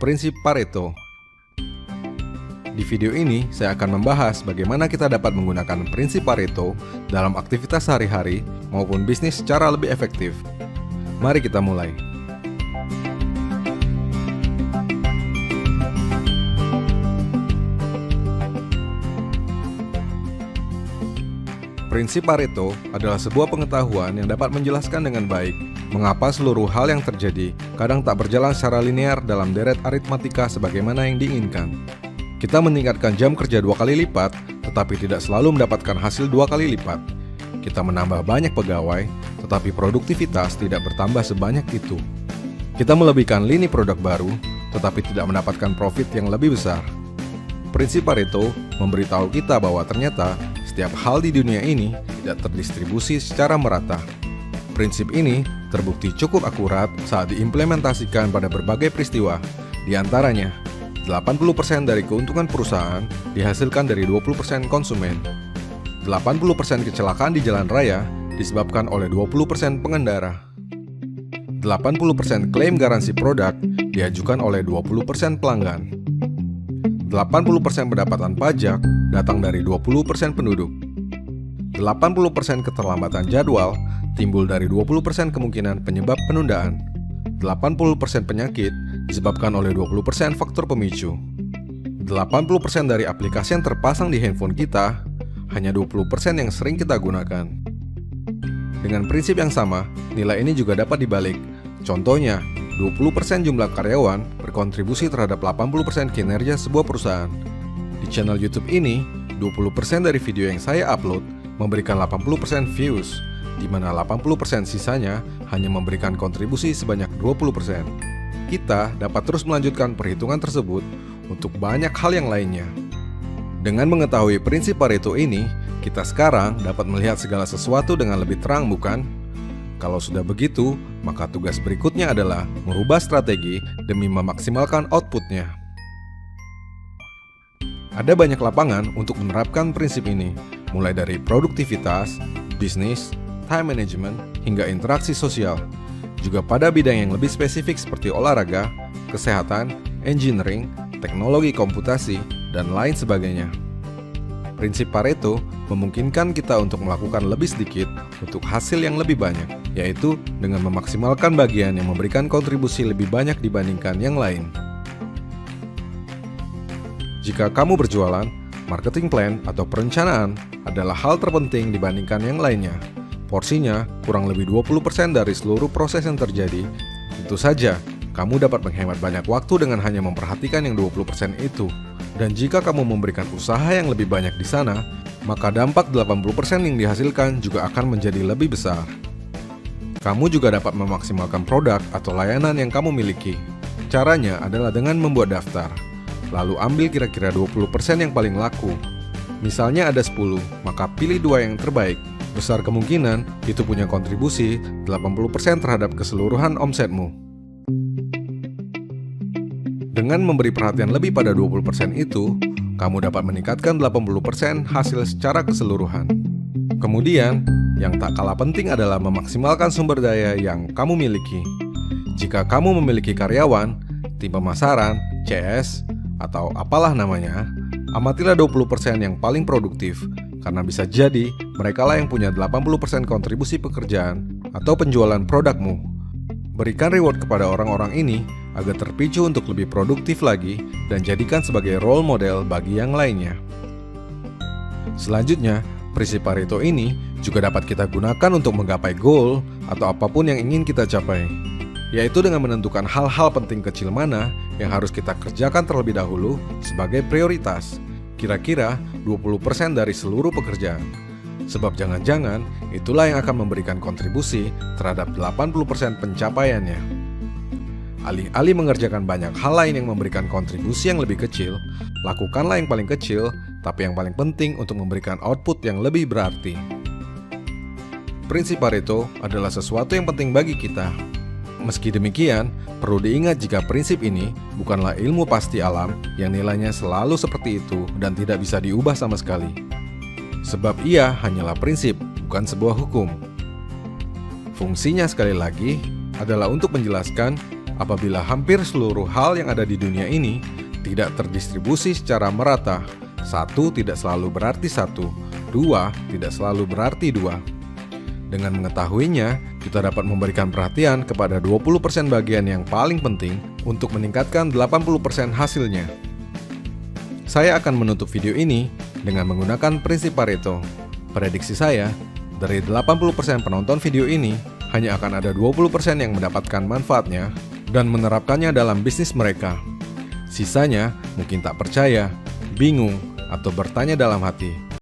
Prinsip Pareto. Di video ini, saya akan membahas bagaimana kita dapat menggunakan prinsip Pareto dalam aktivitas sehari-hari maupun bisnis secara lebih efektif. Mari kita mulai. Prinsip Pareto adalah sebuah pengetahuan yang dapat menjelaskan dengan baik mengapa seluruh hal yang terjadi kadang tak berjalan secara linear dalam deret aritmatika sebagaimana yang diinginkan. Kita meningkatkan jam kerja 2 kali lipat, tetapi tidak selalu mendapatkan hasil 2 kali lipat. Kita menambah banyak pegawai, tetapi produktivitas tidak bertambah sebanyak itu. Kita melebihkan lini produk baru, tetapi tidak mendapatkan profit yang lebih besar. Prinsip Pareto memberitahu kita bahwa ternyata setiap hal di dunia ini tidak terdistribusi secara merata. Prinsip ini terbukti cukup akurat saat diimplementasikan pada berbagai peristiwa. Di antaranya, 80% dari keuntungan perusahaan dihasilkan dari 20% konsumen. 80% kecelakaan di jalan raya disebabkan oleh 20% pengendara. 80% klaim garansi produk diajukan oleh 20% pelanggan. 80% pendapatan pajak datang dari 20% penduduk. 80% keterlambatan jadwal timbul dari 20% kemungkinan penyebab penundaan. 80% penyakit disebabkan oleh 20% faktor pemicu. 80% dari aplikasi yang terpasang di handphone kita, hanya 20% yang sering kita gunakan. Dengan prinsip yang sama, nilai ini juga dapat dibalik. Contohnya, 20% jumlah karyawan berkontribusi terhadap 80% kinerja sebuah perusahaan. Di channel YouTube ini, 20% dari video yang saya upload memberikan 80% views, di mana 80% sisanya hanya memberikan kontribusi sebanyak 20%. Kita dapat terus melanjutkan perhitungan tersebut untuk banyak hal yang lainnya. Dengan mengetahui prinsip Pareto ini, kita sekarang dapat melihat segala sesuatu dengan lebih terang, bukan? Kalau sudah begitu, maka tugas berikutnya adalah merubah strategi demi memaksimalkan outputnya. Ada banyak lapangan untuk menerapkan prinsip ini, mulai dari produktivitas, bisnis, time management, hingga interaksi sosial. Juga pada bidang yang lebih spesifik seperti olahraga, kesehatan, engineering, teknologi komputasi, dan lain sebagainya. Prinsip Pareto memungkinkan kita untuk melakukan lebih sedikit untuk hasil yang lebih banyak, yaitu dengan memaksimalkan bagian yang memberikan kontribusi lebih banyak dibandingkan yang lain. Jika kamu berjualan, marketing plan atau perencanaan adalah hal terpenting dibandingkan yang lainnya. Porsinya kurang lebih 20% dari seluruh proses yang terjadi. Tentu saja, kamu dapat menghemat banyak waktu dengan hanya memperhatikan yang 20% itu. Dan jika kamu memberikan usaha yang lebih banyak di sana, maka dampak 80% yang dihasilkan juga akan menjadi lebih besar. Kamu juga dapat memaksimalkan produk atau layanan yang kamu miliki. Caranya adalah dengan membuat daftar. Lalu ambil kira-kira 20% yang paling laku. Misalnya ada 10, maka pilih 2 yang terbaik. Besar kemungkinan itu punya kontribusi 80% terhadap keseluruhan omsetmu. Dengan memberi perhatian lebih pada 20% itu, kamu dapat meningkatkan 80% hasil secara keseluruhan. Kemudian, yang tak kalah penting adalah memaksimalkan sumber daya yang kamu miliki. Jika kamu memiliki karyawan, tim pemasaran, CS, atau apalah namanya, amatilah 20% yang paling produktif, karena bisa jadi merekalah yang punya 80% kontribusi pekerjaan atau penjualan produkmu. Berikan reward kepada orang-orang ini agar terpicu untuk lebih produktif lagi dan jadikan sebagai role model bagi yang lainnya. Selanjutnya, prinsip Pareto ini juga dapat kita gunakan untuk menggapai goal atau apapun yang ingin kita capai, yaitu dengan menentukan hal-hal penting kecil mana yang harus kita kerjakan terlebih dahulu sebagai prioritas. Kira-kira 20% dari seluruh pekerjaan. Sebab jangan-jangan itulah yang akan memberikan kontribusi terhadap 80% pencapaiannya. Alih-alih mengerjakan banyak hal lain yang memberikan kontribusi yang lebih kecil, lakukanlah yang paling kecil, tapi yang paling penting untuk memberikan output yang lebih berarti. Prinsip Pareto adalah sesuatu yang penting bagi kita. Meski demikian, perlu diingat jika prinsip ini bukanlah ilmu pasti alam yang nilainya selalu seperti itu dan tidak bisa diubah sama sekali. Sebab ia hanyalah prinsip, bukan sebuah hukum. Fungsinya sekali lagi adalah untuk menjelaskan apabila hampir seluruh hal yang ada di dunia ini tidak terdistribusi secara merata. 1 tidak selalu berarti 1, 2 tidak selalu berarti 2. Dengan mengetahuinya, kita dapat memberikan perhatian kepada 20% bagian yang paling penting untuk meningkatkan 80% hasilnya. Saya akan menutup video ini dengan menggunakan prinsip Pareto. Prediksi saya, dari 80% penonton video ini, hanya akan ada 20% yang mendapatkan manfaatnya dan menerapkannya dalam bisnis mereka. Sisanya mungkin tak percaya, bingung, atau bertanya dalam hati,